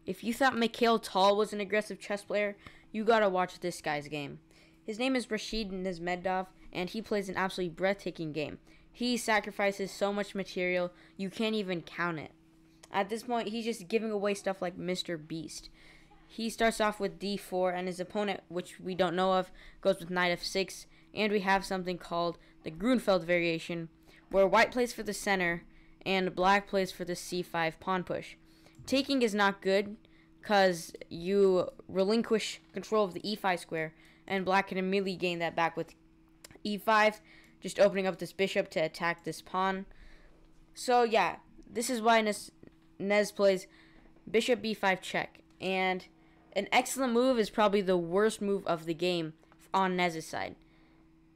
If you thought Mikhail Tal was an aggressive chess player, you gotta watch this guy's game. His name is Rashid Nizmedov, and he plays an absolutely breathtaking game. He sacrifices so much material, you can't even count it. At this point, he's just giving away stuff like Mr. Beast. He starts off with d4, and his opponent, which we don't know of, goes with knight f6, and we have something called the Grunfeld variation, where white plays for the center, and black plays for the c5 pawn push. Taking is not good, because you relinquish control of the e5 square, and black can immediately gain that back with e5, just opening up this bishop to attack this pawn. So yeah, this is why Nez plays bishop b5 check, and an excellent move is probably the worst move of the game on Nez's side,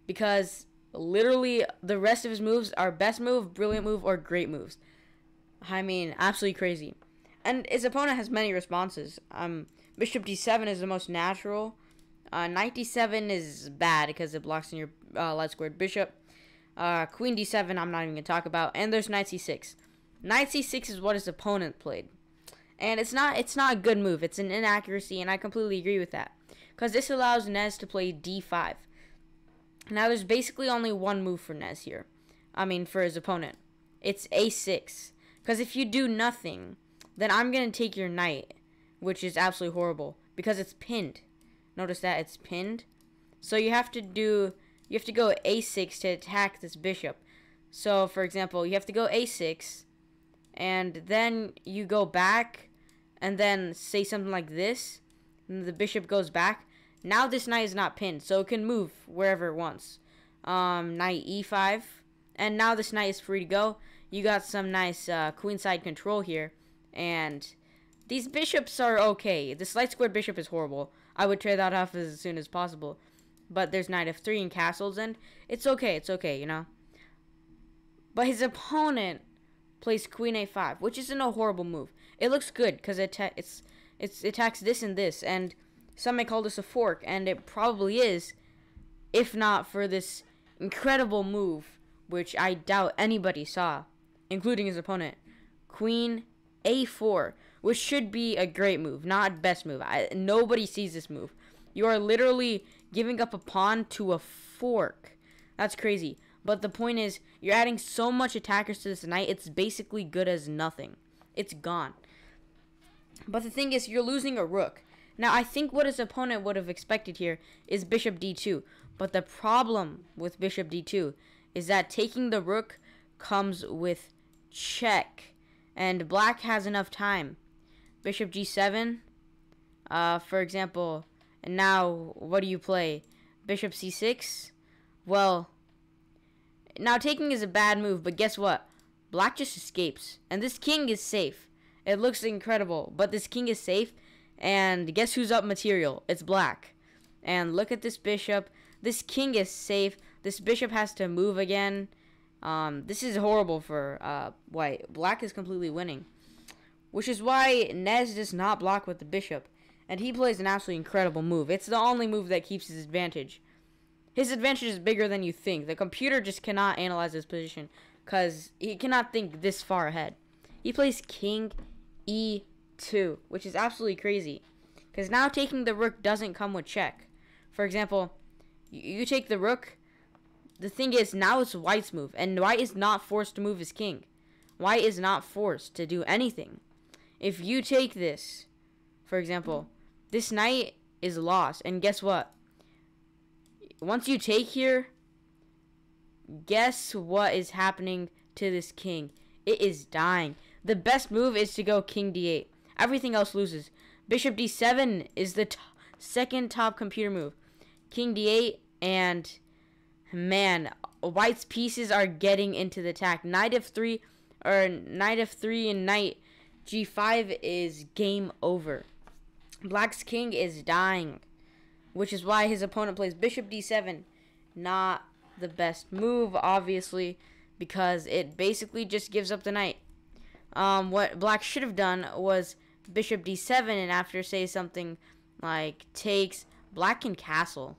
because literally the rest of his moves are best move, brilliant move, or great moves. I mean, absolutely crazy. And his opponent has many responses. Bishop d7 is the most natural. Knight d7 is bad because it blocks in your light squared bishop. Queen d7 I'm not even going to talk about. And there's knight c6. Knight c6 is what his opponent played. And it's not a good move. It's an inaccuracy, and I completely agree with that, because this allows Nez to play d5. Now there's basically only one move for Nez here. I mean, for his opponent. It's a6. Because if you do nothing, then I'm going to take your knight, which is absolutely horrible, because it's pinned. Notice that it's pinned. So you have to go a6 to attack this bishop. So, for example, you have to go a6, and then you go back, and then say something like this, and the bishop goes back. Now this knight is not pinned, so it can move wherever it wants. Knight e5, and now this knight is free to go. You got some nice queenside control here, and these bishops are okay. This light squared bishop is horrible. I would trade that off as soon as possible. But there's knight f3 and castles, and it's okay, you know. But his opponent plays queen a5, which isn't a horrible move. It looks good because it attacks this and this, and some may call this a fork, and it probably is, if not for this incredible move, which I doubt anybody saw, including his opponent. Queen a4, which should be a great move, not best move. Nobody sees this move. You are literally giving up a pawn to a fork. That's crazy. But the point is, you're adding so much attackers to this knight, it's basically good as nothing. It's gone. But the thing is, you're losing a rook. Now, I think what his opponent would have expected here is bishop d2. But the problem with bishop d2 is that taking the rook comes with check. And black has enough time. Bishop g7, for example. And now, what do you play? Bishop c6? Well, now taking is a bad move, but guess what? Black just escapes. And this king is safe. It looks incredible, but this king is safe. And guess who's up material? It's black. And look at this bishop. This king is safe. This bishop has to move again. This is horrible for white. Black is completely winning. Which is why Nez does not block with the bishop. And he plays an absolutely incredible move. It's the only move that keeps his advantage. His advantage is bigger than you think. The computer just cannot analyze his position, because he cannot think this far ahead. He plays king e2, which is absolutely crazy, because now taking the rook doesn't come with check. For example, you take the rook. The thing is, now it's white's move, and white is not forced to move his king. White is not forced to do anything. If you take this, for example, this knight is lost, and guess what? Once you take here, guess what is happening to this king? It is dying. The best move is to go king d8. Everything else loses. Bishop d7 is the second top computer move. King d8, and man, white's pieces are getting into the attack. Knight f3 and knight g5 is game over. Black's king is dying, which is why his opponent plays bishop d7. Not the best move, obviously, because it basically just gives up the knight. What black should have done was bishop d7, and after say something like takes, black can castle,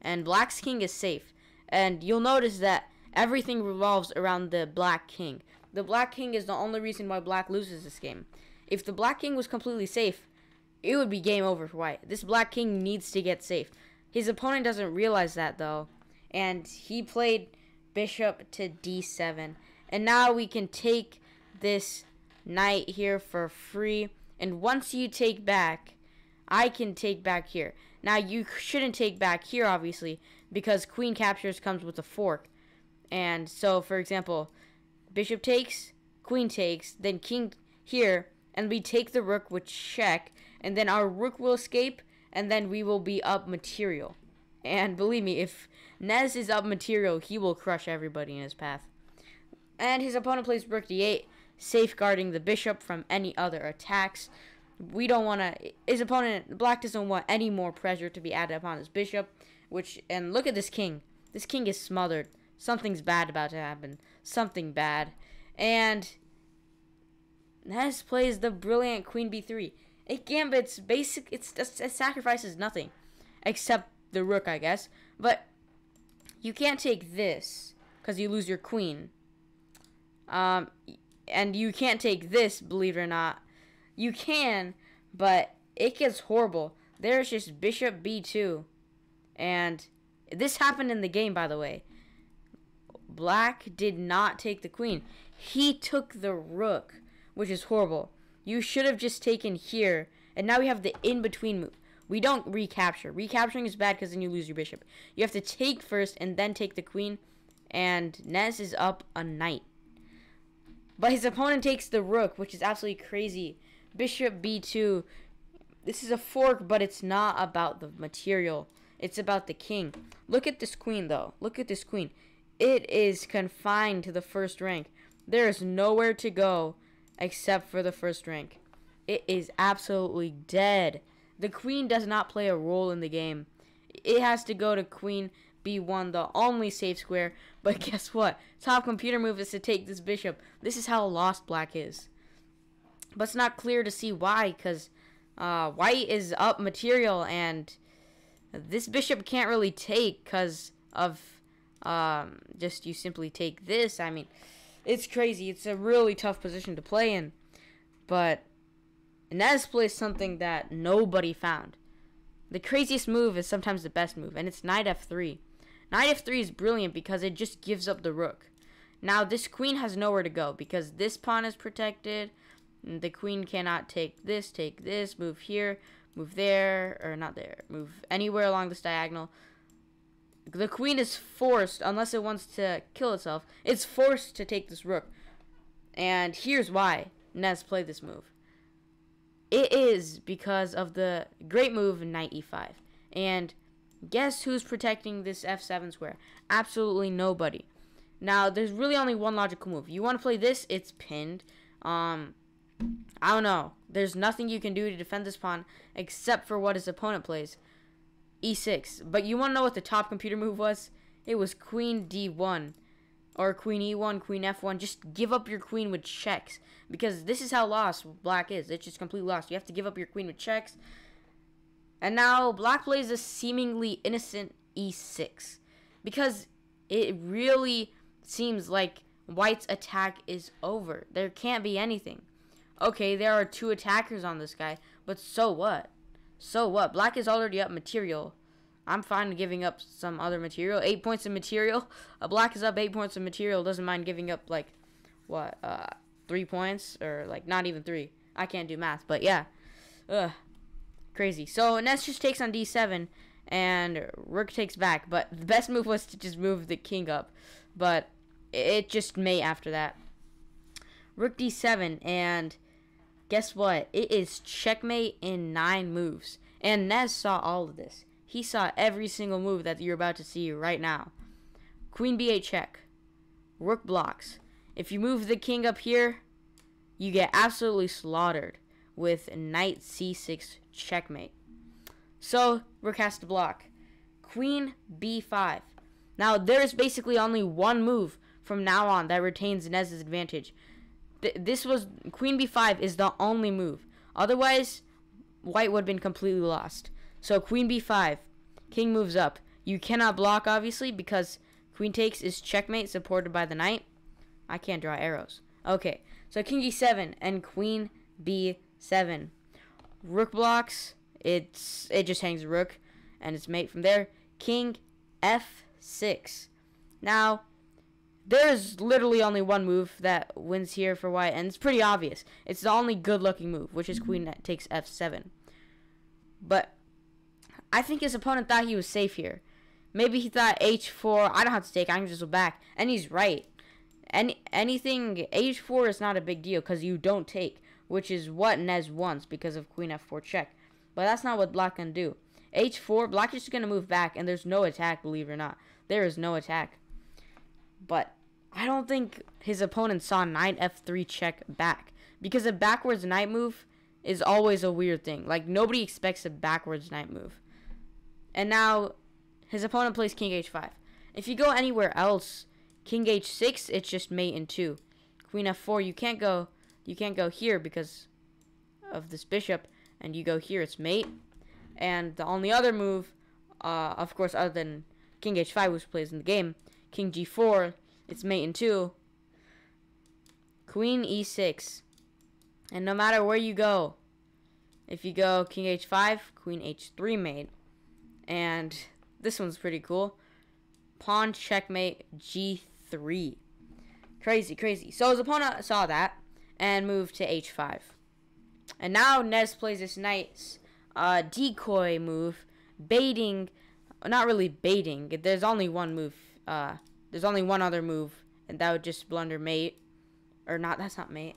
and black's king is safe. And you'll notice that everything revolves around the black king. The black king is the only reason why black loses this game. If the black king was completely safe, it would be game over for white. This black king needs to get safe. His opponent doesn't realize that, though. And he played bishop to d7. And now we can take this knight here for free. And once you take back, I can take back here. Now, you shouldn't take back here, obviously, because queen captures comes with a fork. And so, for example, bishop takes, queen takes, then king here, and we take the rook with check, and then our rook will escape, and then we will be up material. And believe me, if Nez is up material, he will crush everybody in his path. And his opponent plays rook d8, safeguarding the bishop from any other attacks. We don't want to, his opponent, black doesn't want any more pressure to be added upon his bishop, and look at this king. This king is smothered. Something's bad about to happen. Something bad. And Nez plays the brilliant queen b3. It gambits it sacrifices nothing except the rook, I guess. But you can't take this because you lose your queen. And you can't take this, believe it or not. You can, but it gets horrible. There's just bishop b2. And this happened in the game, by the way. Black did not take the queen. He took the rook, which is horrible. You should have just taken here. And now we have the in-between move. We don't recapture. Recapturing is bad because then you lose your bishop. You have to take first and then take the queen. And Nez is up a knight. But his opponent takes the rook, which is absolutely crazy. Bishop b2. This is a fork, but it's not about the material. It's about the king. Look at this queen, though. Look at this queen. It is confined to the first rank. There is nowhere to go except for the first rank. It is absolutely dead. The queen does not play a role in the game. It has to go to queen b1, the only safe square. But guess what? Top computer move is to take this bishop. This is how lost black is. But it's not clear to see why, because white is up material, and this bishop can't really take because of just you simply take this. I mean, it's crazy. It's a really tough position to play in. But Nez plays something that nobody found. The craziest move is sometimes the best move, and it's knight f3. Knight f3 is brilliant because it just gives up the rook. Now, this queen has nowhere to go because this pawn is protected. The queen cannot take this, move here, move there, or not there, move anywhere along this diagonal. The queen is forced, unless it wants to kill itself, it's forced to take this rook. And here's why Nez played this move. It is because of the great move knight e5. And guess who's protecting this f7 square? Absolutely nobody. Now, there's really only one logical move. You want to play this, it's pinned. I don't know. There's nothing you can do to defend this pawn except for what his opponent plays. E6. But you want to know what the top computer move was? It was queen d1. Or queen e1, queen f1. Just give up your queen with checks. Because this is how lost black is. It's just completely lost. You have to give up your queen with checks. And now black plays a seemingly innocent e6. Because it really seems like white's attack is over. There can't be anything. Okay, there are two attackers on this guy, but so what? So what? Black is already up material. I'm fine giving up some other material. 8 points of material. Black is up 8 points of material. Doesn't mind giving up, like, what, 3 points? Or, like, not even 3. I can't do math, but yeah. Crazy. So, Nez just takes on d7, and rook takes back. But the best move was to just move the king up. But it just may after that. Rook d7, and guess what? It is checkmate in 9 moves. And Nez saw all of this. He saw every single move that you're about to see right now. Queen b8 check. Rook blocks. If you move the king up here, you get absolutely slaughtered with knight c6 checkmate. So, rook has to block. Queen b5. Now, there's basically only one move from now on that retains Nez's advantage. This was queen b5 is the only move. Otherwise, white would have been completely lost. So queen b5, king moves up. You cannot block, obviously, because queen takes is checkmate, supported by the knight. I can't draw arrows. Okay, so king e7 and queen b7. Rook blocks. It just hangs rook and its mate from there. King f6. Now, there's literally only one move that wins here for white, and it's pretty obvious. It's the only good-looking move, which is queen takes f7. But I think his opponent thought he was safe here. Maybe he thought h4, I don't have to take, I can just go back. And he's right. Anything, h4 is not a big deal because you don't take, which is what Nez wants because of queen f4 check. But that's not what black can do. h4, black is just going to move back, and there's no attack, believe it or not. There is no attack. But I don't think his opponent saw knight f3 check back, because a backwards knight move is always a weird thing. Like, nobody expects a backwards knight move. And now his opponent plays king h5. If you go anywhere else, king h6, it's just mate in 2. Queen f4, you can't go here because of this bishop, and you go here, it's mate. And the only other move, of course, other than king h5, which plays in the game, king g4, it's mate in 2. Queen e6. And no matter where you go, if you go king h5, queen h3 mate. And this one's pretty cool. Pawn checkmate g3. Crazy, crazy. So his opponent saw that and moved to h5. And now Nez plays this nice decoy move, baiting, not really baiting. There's only one move. There's only one other move, and that would just blunder mate. Or not, that's not mate.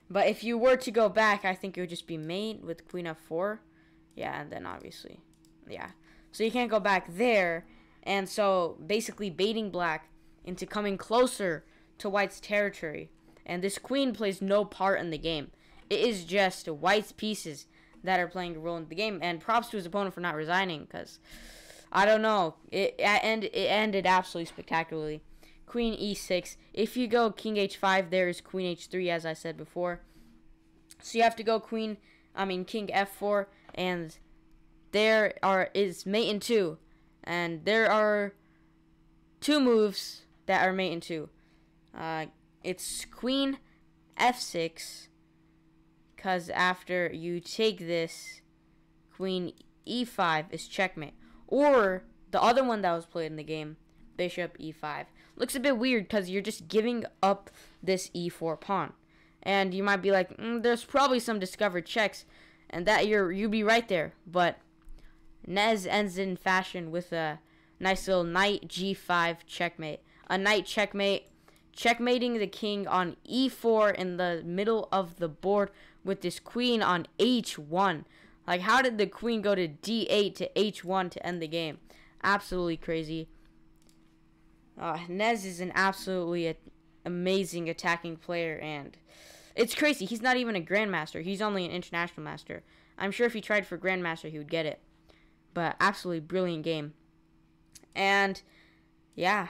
But if you were to go back, I think it would just be mate with queen f4. Yeah, and then obviously, yeah. So you can't go back there. And so basically baiting black into coming closer to white's territory. And this queen plays no part in the game. It is just white's pieces that are playing a role in the game. And props to his opponent for not resigning, because I don't know. It ended absolutely spectacularly. Queen e6. If you go king h5, there is queen h3, as I said before. So you have to go king f4, and there is mate in 2. And there are 2 moves that are mate in 2. It's queen f6, because after you take this, queen e5 is checkmate. Or the other one that was played in the game, bishop e5. Looks a bit weird because you're just giving up this e4 pawn. And you might be like, there's probably some discovered checks, and that you'd be right there. But Nez ends in fashion with a nice little knight g5 checkmate. A knight checkmate, checkmating the king on e4 in the middle of the board with this queen on h1. Like, how did the queen go to d8 to h1 to end the game? Absolutely crazy. Nez is an absolutely amazing attacking player, and it's crazy. He's not even a grandmaster. He's only an international master. I'm sure if he tried for grandmaster, he would get it. But absolutely brilliant game. And yeah,